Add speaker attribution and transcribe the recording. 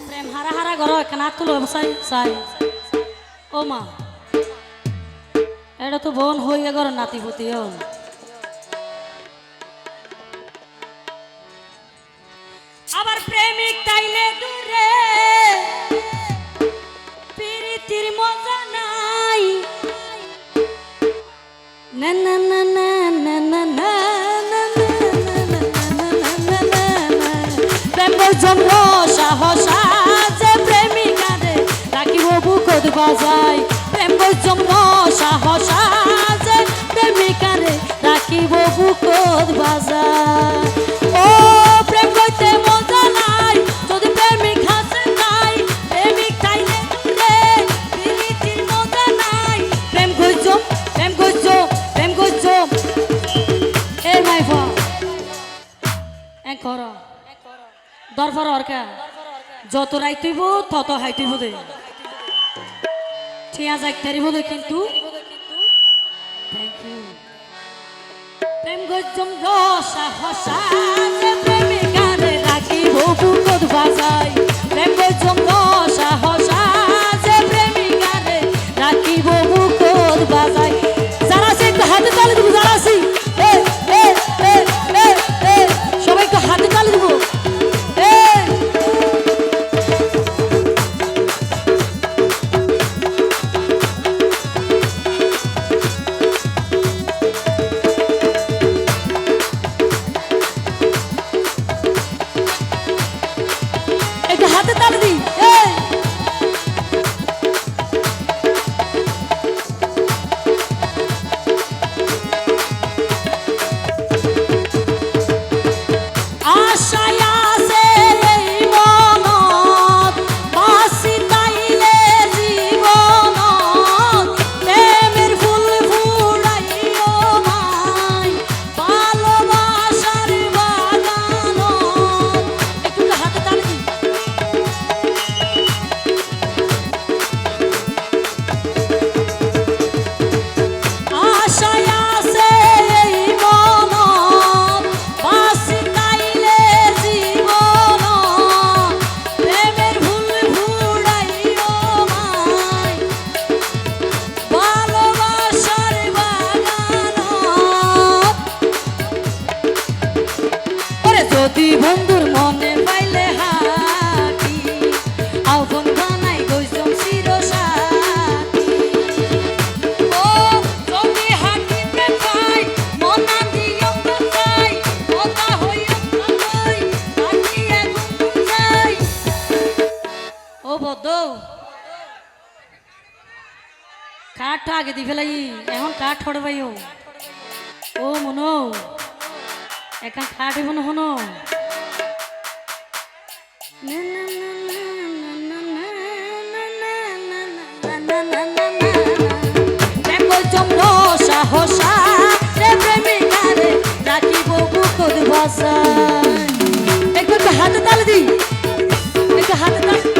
Speaker 1: প্রেম হারা হারা ঘর কেনা তুলো চাই চাই ও মা এটা তো বোন হইয়া ঘর নাতিপতি আবার প্রেমিক তাইলে দূরে প্রীতির মজা নাই না না না না না না না প্রেম জন্ম সাহস যে প্রেমিকারে রাখিব বুকত বাজাই প্রেম জন্ম সাহস যে প্রেমিকারে রাখিব বুকত বাজাই ও প্রেম কইতে মজা নাই যদি প্রেমিক হাসে নাই প্রেমিক তাইলে দূরে প্রীতির মজা নাই প্রেম কইছো প্রেম কইছো প্রেম কইছো এ মাই ফা এক কর দরফর অরকা যত রাই তুইব তত হাই তুইব দে ঠিয়া যাই তারিব দে কিন্তু থ্যাংক ইউ প্রেম গজম রসা হসা যে প্রেমিকারে রাখিব বুকত বাজাই প্রেম গজম রসা হসা যে প্রেমিকারে রাখিব বুকত বাজাই যারা আছে একটু হাতে তালি দিব যারা আছে এ এ এ এ এ সবাই একটু হাতে তালি দিব হাতে তালি দি আশায় আছে এই মনত বাসি তাইলে জীবনত প্রেমের ফুল ফুলাইও মাই ভালোবাসার বাগানত একটু হাতে তালি দি আশায় আছে এই মনত বাসি তাইলে জীবনত প্রেমের ফুল ফুলাইও মাই ভালোবাসার বাগানত ওরে যদি বন্ধুর মনে পাইলে হাকি আগুন বানাই গইছম চিরসাথী ও যদি হাকি প্রেম পাই মনা দিয়ম চাই কথা হইয়ম কই হাকি আগুন চাই ও বদ্ধ কাঠ আগে দি ফেলাই এখন কাঠ ছড়বাই ও মনো এখন কাঠ হইব হনো সাহসা প্রেমিকারে রাখিব বুকত বাসাই একটু হাতে তালি দি একটু হাতে তালি